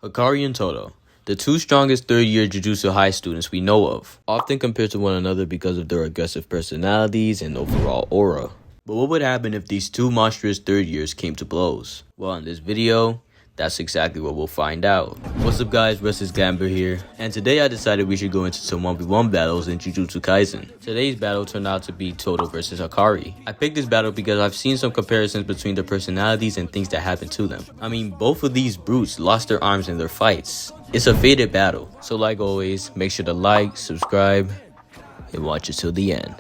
Hakari and Todo, the two strongest third-year Jujutsu High students we know of, often compared to one another because of their aggressive personalities and overall aura. But what would happen if these two monstrous third years came to blows? Well, in this video, that's exactly what we'll find out. What's up guys, Russ Gambler here, and today I decided we should go into some 1v1 battles in Jujutsu Kaisen. Today's battle turned out to be Todo versus Hakari. I picked this battle because I've seen some comparisons between their personalities and things that happened to them. I mean, both of these brutes lost their arms in their fights. It's a fated battle, so like always, make sure to like, subscribe, and watch it till the end.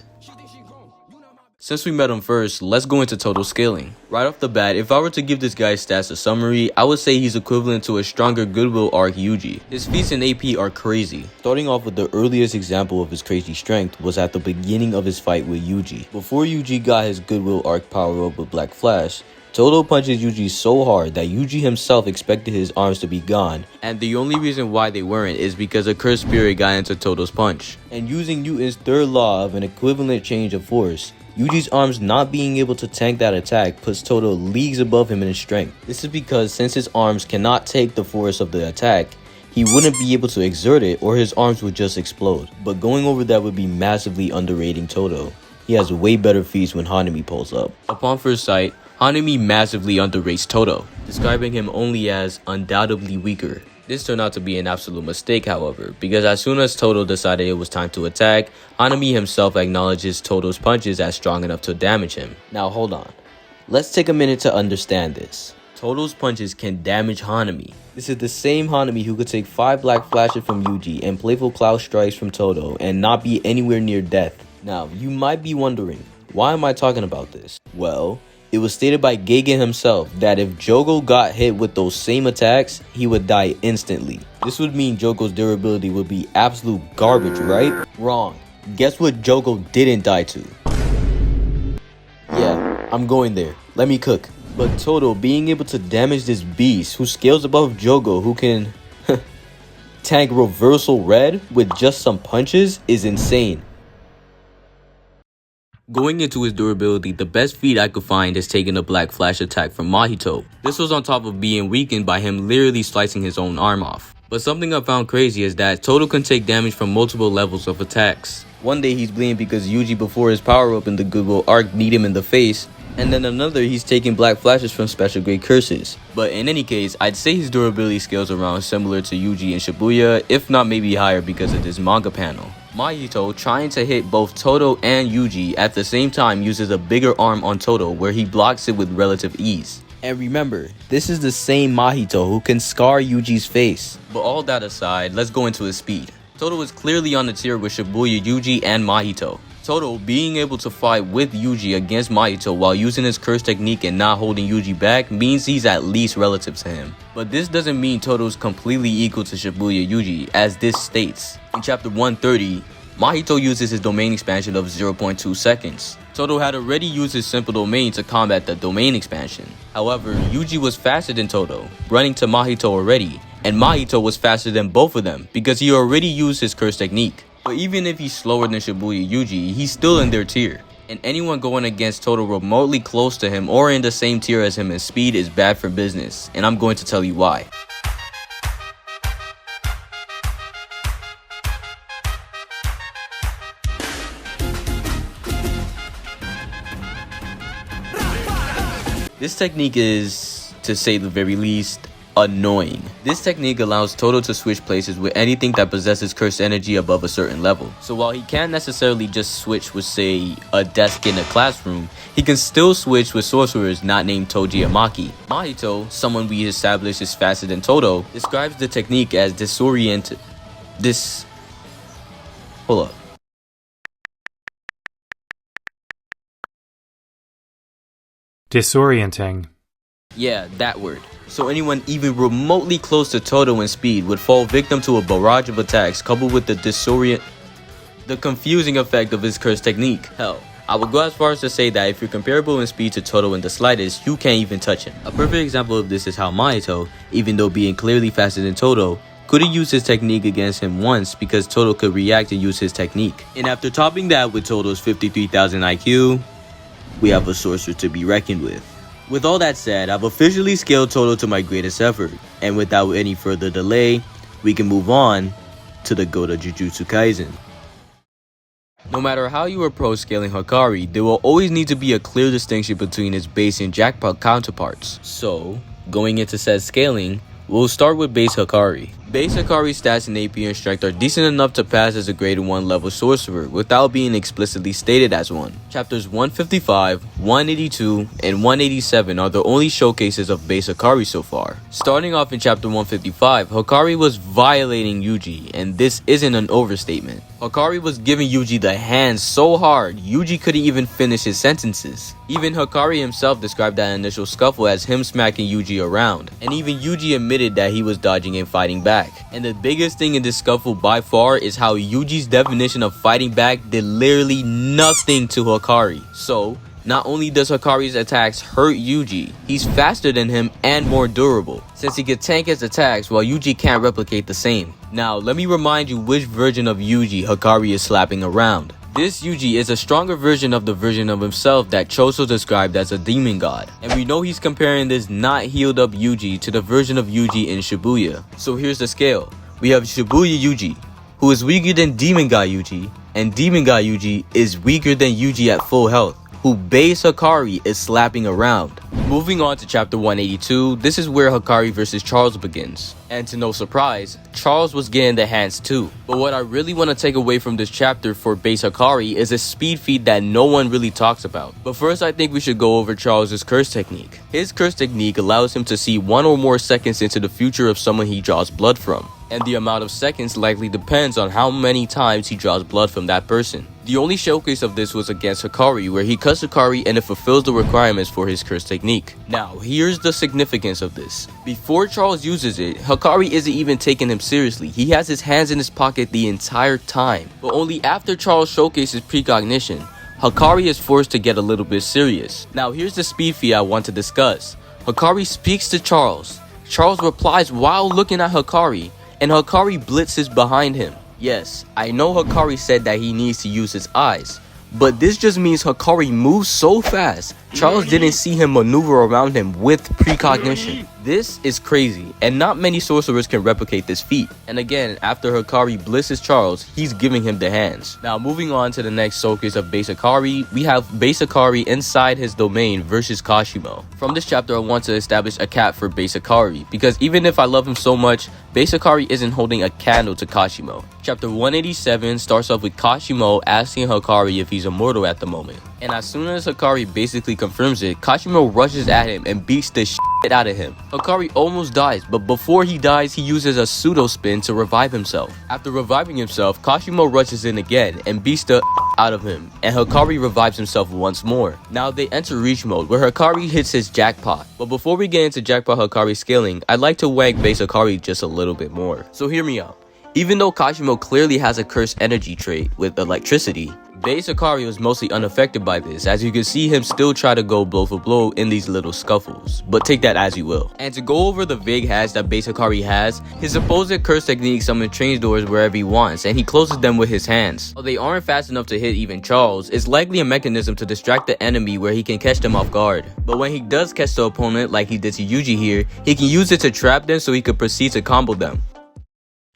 Since we met him first, let's go into Todo's scaling. Right off the bat, if I were to give this guy's stats a summary, I would say he's equivalent to a stronger Goodwill arc Yuji. His feats in AP are crazy. Starting off with the earliest example of his crazy strength was at the beginning of his fight with Yuji. Before Yuji got his Goodwill arc power up with Black Flash, Todo punches Yuji so hard that Yuji himself expected his arms to be gone, and the only reason why they weren't is because a cursed spirit got into Todo's punch. And using Newton's third law of an equivalent change of force, Yuji's arms not being able to tank that attack puts Todo leagues above him in his strength. This is because since his arms cannot take the force of the attack, he wouldn't be able to exert it or his arms would just explode. But going over that would be massively underrating Todo. He has way better feats when Hanami pulls up. Upon first sight, Hanami massively underrates Todo, describing him only as undoubtedly weaker. This turned out to be an absolute mistake, however, because as soon as Todo decided it was time to attack, Hanami himself acknowledges Todo's punches as strong enough to damage him. Now hold on, let's take a minute to understand this. Todo's punches can damage Hanami. This is the same Hanami who could take 5 Black Flashes from Yuji and playful Cloud Strikes from Todo and not be anywhere near death. Now, you might be wondering, why am I talking about this? Well, it was stated by Gegen himself that if Jogo got hit with those same attacks, he would die instantly. This would mean Jogo's durability would be absolute garbage, right? Wrong. Guess what Jogo didn't die to? Yeah, I'm going there. Let me cook. But Todo being able to damage this beast who scales above Jogo, who can tank reversal red with just some punches, is insane. Going into his durability, the best feat I could find is taking a Black Flash attack from Mahito. This was on top of being weakened by him literally slicing his own arm off. But something I found crazy is that Todo can take damage from multiple levels of attacks. One day he's bleeding because Yuji before his power up in the Goodwill arc beat him in the face, and then another he's taking Black Flashes from special grade curses. But in any case, I'd say his durability scales around similar to Yuji and Shibuya, if not maybe higher because of this manga panel. Mahito, trying to hit both Todo and Yuji at the same time, uses a bigger arm on Todo where he blocks it with relative ease. And remember, this is the same Mahito who can scar Yuji's face. But all that aside, let's go into his speed. Todo is clearly on the tier with Shibuya, Yuji, and Mahito. Todo being able to fight with Yuji against Mahito while using his curse technique and not holding Yuji back means he's at least relative to him. But this doesn't mean Todo's completely equal to Shibuya Yuji, as this states. In chapter 130, Mahito uses his domain expansion of 0.2 seconds. Todo had already used his simple domain to combat the domain expansion. However, Yuji was faster than Todo, running to Mahito already, and Mahito was faster than both of them because he already used his curse technique. But even if he's slower than Shibuya Yuji, he's still in their tier. And anyone going against Todo remotely close to him or in the same tier as him in speed is bad for business, and I'm going to tell you why. This technique is, to say the very least, annoying. This technique allows Todo to switch places with anything that possesses cursed energy above a certain level. So while he can't necessarily just switch with, say, a desk in a classroom, he can still switch with sorcerers not named Toji Amaki. Mahito, someone we established is faster than Todo, describes the technique as disoriented. Hold up. Disorienting. Yeah, that word. So anyone even remotely close to Todo in speed would fall victim to a barrage of attacks coupled with the confusing effect of his curse technique. Hell, I would go as far as to say that if you're comparable in speed to Todo in the slightest, you can't even touch him. A perfect example of this is how Mahito, even though being clearly faster than Todo, couldn't use his technique against him once because Todo could react and use his technique. And after topping that with Todo's 53,000 IQ, we have a sorcerer to be reckoned with. With all that said, I've officially scaled Todo to my greatest effort, and without any further delay, we can move on to the GOAT of Jujutsu Kaisen. No matter how you approach scaling Hakari, there will always need to be a clear distinction between its base and Jackpot counterparts. So, going into said scaling, we'll start with base Hakari. Base Hakari stats in AP and strength are decent enough to pass as a grade 1 level sorcerer without being explicitly stated as one. Chapters 155, 182, and 187 are the only showcases of base Hakari so far. Starting off in chapter 155, Hakari was violating Yuji, and this isn't an overstatement. Hakari was giving Yuji the hands so hard, Yuji couldn't even finish his sentences. Even Hakari himself described that initial scuffle as him smacking Yuji around, and even Yuji admitted that he was dodging and fighting back. And the biggest thing in this scuffle by far is how Yuji's definition of fighting back did literally nothing to Hakari. So, not only does Hakari's attacks hurt Yuji, he's faster than him and more durable, since he can tank his attacks while Yuji can't replicate the same. Now, let me remind you which version of Yuji Hakari is slapping around. This Yuji is a stronger version of the version of himself that Choso described as a demon god, and we know he's comparing this not healed up Yuji to the version of Yuji in Shibuya. So here's the scale. We have Shibuya Yuji, who is weaker than demon god Yuji, and demon god Yuji is weaker than Yuji at full health, who base Hakari is slapping around. Moving on to chapter 182, this is where Hakari versus Charles begins. And to no surprise, Charles was getting the hands too. But what I really want to take away from this chapter for base Hakari is a speed feat that no one really talks about. But first, I think we should go over Charles' curse technique. His curse technique allows him to see 1 or more seconds into the future of someone he draws blood from. And the amount of seconds likely depends on how many times he draws blood from that person. The only showcase of this was against Hakari, where he cuts Hakari and it fulfills the requirements for his curse technique. Now, here's the significance of this. Before Charles uses it, Hakari isn't even taking him seriously. He has his hands in his pocket the entire time. But only after Charles showcases precognition, Hakari is forced to get a little bit serious. Now, here's the speed feat I want to discuss. Hakari speaks to Charles. Charles replies while looking at Hakari, and Hakari blitzes behind him. Yes, I know Hakari said that he needs to use his eyes, but this just means Hakari moves so fast, Charles didn't see him maneuver around him with precognition. This is crazy, and not many sorcerers can replicate this feat. And again, after Hakari blitzes Charles, he's giving him the hands. Now moving on to the next showcase of base Hakari, we have base Hakari inside his domain versus Kashimo. From this chapter, I want to establish a cap for base Hakari, because even if I love him so much, base Hakari isn't holding a candle to Kashimo. Chapter 187 starts off with Kashimo asking Hakari if he's immortal at the moment. And as soon as Hakari basically confirms it, Kashimo rushes at him and beats the shit out of him. Hakari almost dies, but before he dies, he uses a pseudo spin to revive himself. After reviving himself, Kashimo rushes in again and beats the out of him, and Hakari revives himself once more. Now they enter reach mode, where Hakari hits his jackpot. But before we get into jackpot Hakari scaling, I'd like to wank base Hakari just a little bit more. So hear me out. Even though Kashimo clearly has a cursed energy trait with electricity, base Hakari was mostly unaffected by this, as you can see him still try to go blow for blow in these little scuffles, but take that as you will. And to go over the vague hacks that base Hakari has, his supposed curse technique summons train doors wherever he wants, and he closes them with his hands. While they aren't fast enough to hit even Charles, it's likely a mechanism to distract the enemy where he can catch them off guard. But when he does catch the opponent like he did to Yuji here, he can use it to trap them so he could proceed to combo them.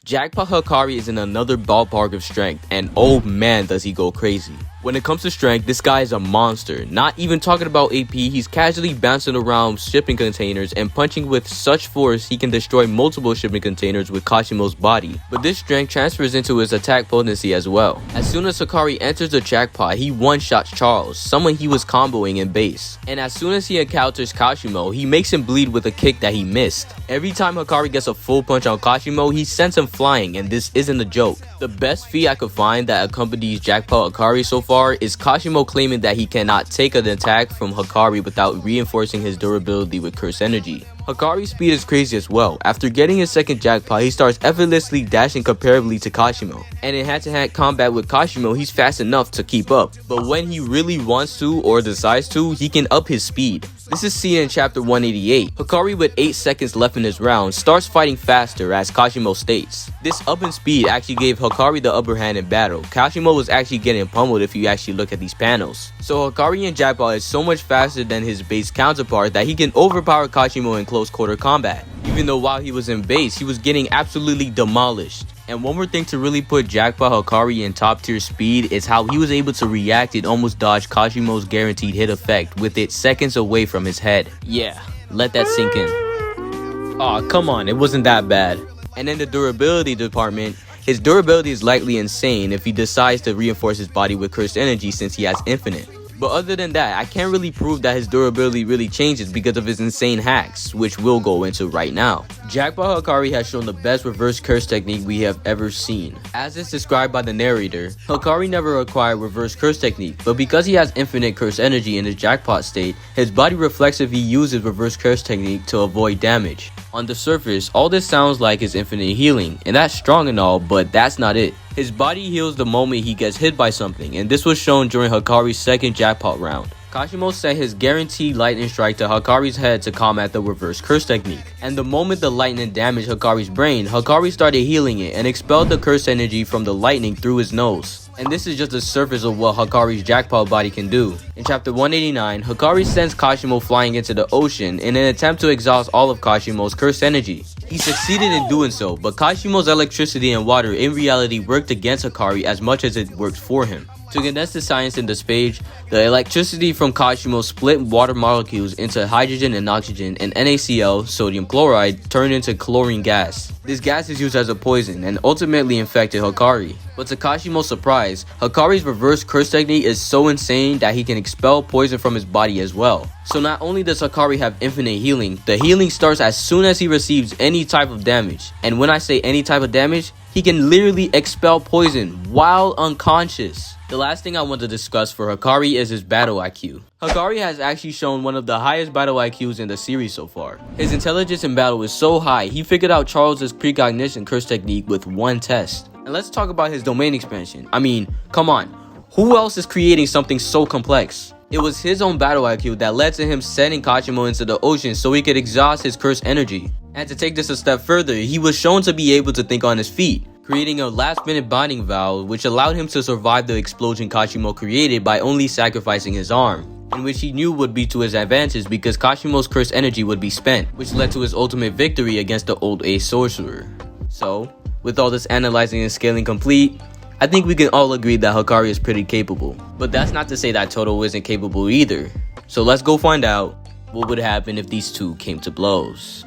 Jackpot Hakari is in another ballpark of strength, and oh man does he go crazy. When it comes to strength, this guy is a monster. Not even talking about AP, he's casually bouncing around shipping containers and punching with such force he can destroy multiple shipping containers with Kashimo's body. But this strength transfers into his attack potency as well. As soon as Hakari enters the jackpot, he one-shots Charles, someone he was comboing in base. And as soon as he encounters Kashimo, he makes him bleed with a kick that he missed. Every time Hakari gets a full punch on Kashimo, he sends him flying, and this isn't a joke. The best feat I could find that accompanies Jackpot Hakari so far is Kashimo claiming that he cannot take an attack from Hakari without reinforcing his durability with curse energy. Hakari's speed is crazy as well. After getting his second jackpot, he starts effortlessly dashing comparably to Kashimo. And in hand-to-hand combat with Kashimo, he's fast enough to keep up. But when he really wants to or decides to, he can up his speed. This is seen in chapter 188. Hakari, with 8 seconds left in his round, starts fighting faster, as Kashimo states. This up in speed actually gave Hakari the upper hand in battle. Kashimo was actually getting pummeled if you actually look at these panels. So Hakari in Jackpot is so much faster than his base counterpart that he can overpower Kashimo in close quarter combat. Even though while he was in base, he was getting absolutely demolished. And one more thing to really put Jackpot Hakari in top tier speed is how he was able to react and almost dodge Kashimo's guaranteed hit effect with it seconds away from his head. Yeah, let that sink in. Aw, come on, it wasn't that bad. And in the durability department, his durability is likely insane if he decides to reinforce his body with cursed energy since he has infinite. But other than that, I can't really prove that his durability really changes because of his insane hacks, which we'll go into right now. Jackpot Hakari has shown the best reverse curse technique we have ever seen. As is described by the narrator, Hakari never acquired reverse curse technique, but because he has infinite curse energy in his jackpot state, his body reflexively uses reverse curse technique to avoid damage. On the surface, all this sounds like his infinite healing, and that's strong and all, but that's not it. His body heals the moment he gets hit by something, and this was shown during Hakari's second jackpot round. Kashimo set his guaranteed lightning strike to Hakari's head to combat the reverse curse technique. And the moment the lightning damaged Hakari's brain, Hakari started healing it and expelled the curse energy from the lightning through his nose. And this is just the surface of what Hakari's jackpot body can do. In chapter 189, Hakari sends Kashimo flying into the ocean in an attempt to exhaust all of Kashimo's curse energy. He succeeded in doing so, but Kashimo's electricity and water in reality worked against Hakari as much as it worked for him. To condense the science in this page, the electricity from Kashimo split water molecules into hydrogen and oxygen, and NaCl, sodium chloride, turned into chlorine gas. This gas is used as a poison and ultimately infected Hakari. But to Kashimo's surprise, Hakari's reverse curse technique is so insane that he can expel poison from his body as well. So not only does Hakari have infinite healing, the healing starts as soon as he receives any type of damage. And when I say any type of damage, he can literally expel poison while unconscious. The last thing I want to discuss for Hakari is his battle IQ. Hakari has actually shown one of the highest battle IQs in the series so far. His intelligence in battle is so high, he figured out Charles's precognition curse technique with one test. And let's talk about his domain expansion. I mean, come on, who else is creating something so complex? It was his own battle IQ that led to him sending Kashimo into the ocean so he could exhaust his curse energy. And to take this a step further, he was shown to be able to think on his feet, creating a last-minute bonding valve which allowed him to survive the explosion Kashimo created by only sacrificing his arm, in which he knew would be to his advantage because Kashimo's curse energy would be spent, which led to his ultimate victory against the old ace sorcerer. So, with all this analyzing and scaling complete, I think we can all agree that Hakari is pretty capable. But that's not to say that Todo isn't capable either. So let's go find out what would happen if these two came to blows.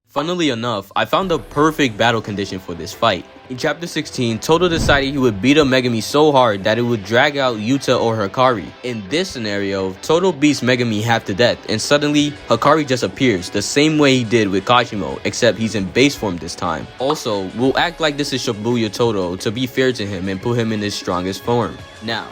Funnily enough, I found the perfect battle condition for this fight. In chapter 16, Todo decided he would beat up Megami so hard that it would drag out Yuta or Hakari. In this scenario, Todo beats Megami half to death, and suddenly, Hakari just appears, the same way he did with Kashimo, except he's in base form this time. Also, we'll act like this is Shibuya Todo to be fair to him and put him in his strongest form. Now,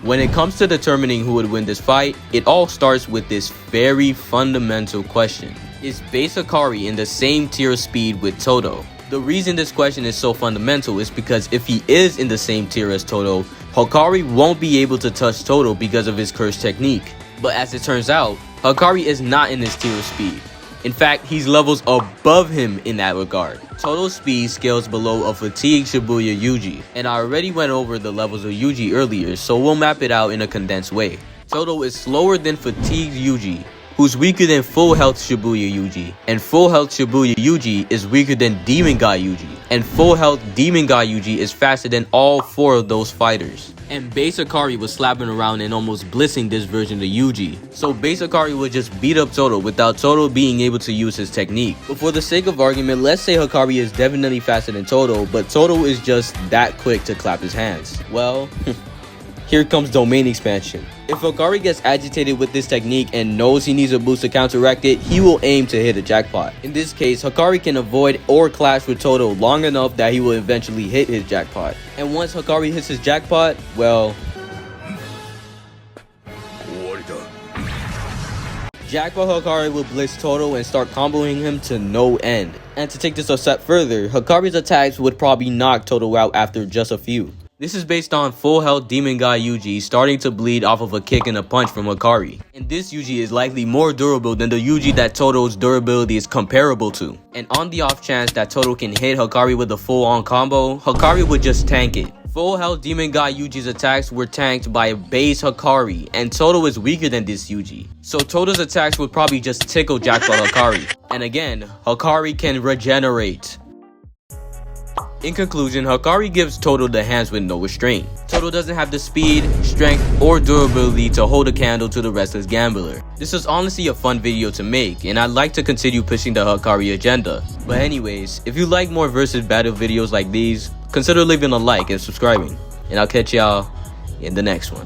when it comes to determining who would win this fight, it all starts with this very fundamental question. Is base Hakari in the same tier of speed with Todo? The reason this question is so fundamental is because if he is in the same tier as Todo, Hakari won't be able to touch Todo because of his curse technique. But as it turns out, Hakari is not in this tier of speed. In fact, he's levels above him in that regard. Todo's speed scales below a fatigued Shibuya Yuji, and I already went over the levels of Yuji earlier, so we'll map it out in a condensed way. Todo is slower than fatigued Yuji, who's weaker than full health Shibuya Yuji, and full health Shibuya Yuji is weaker than Demon God Yuji, and full health Demon God Yuji is faster than all 4 of those fighters. And base Hakari was slapping around and almost blissing this version of Yuji. So base Hakari would just beat up Todo without Todo being able to use his technique. But for the sake of argument, let's say Hakari is definitely faster than Todo, but Todo is just that quick to clap his hands. Well, here comes domain expansion. If Hakari gets agitated with this technique and knows he needs a boost to counteract it, he will aim to hit a jackpot. In this case, Hakari can avoid or clash with Todo long enough that he will eventually hit his jackpot. And once Hakari hits his jackpot, well, Jackpot Hakari will blitz Todo and start comboing him to no end. And to take this a step further, Hakari's attacks would probably knock Todo out after just a few. This is based on full health demon guy Yuji starting to bleed off of a kick and a punch from Hakari. And this Yuji is likely more durable than the Yuji that Todo's durability is comparable to. And on the off chance that Todo can hit Hakari with a full on combo, Hakari would just tank it. Full health demon guy Yuji's attacks were tanked by a base Hakari, and Todo is weaker than this Yuji. So Todo's attacks would probably just tickle Jackpot Hakari. And again, Hakari can regenerate. In conclusion, Hakari gives Todo the hands with no restraint. Todo doesn't have the speed, strength, or durability to hold a candle to the restless gambler. This was honestly a fun video to make, and I'd like to continue pushing the Hakari agenda. But anyways, if you like more versus battle videos like these, consider leaving a like and subscribing. And I'll catch y'all in the next one.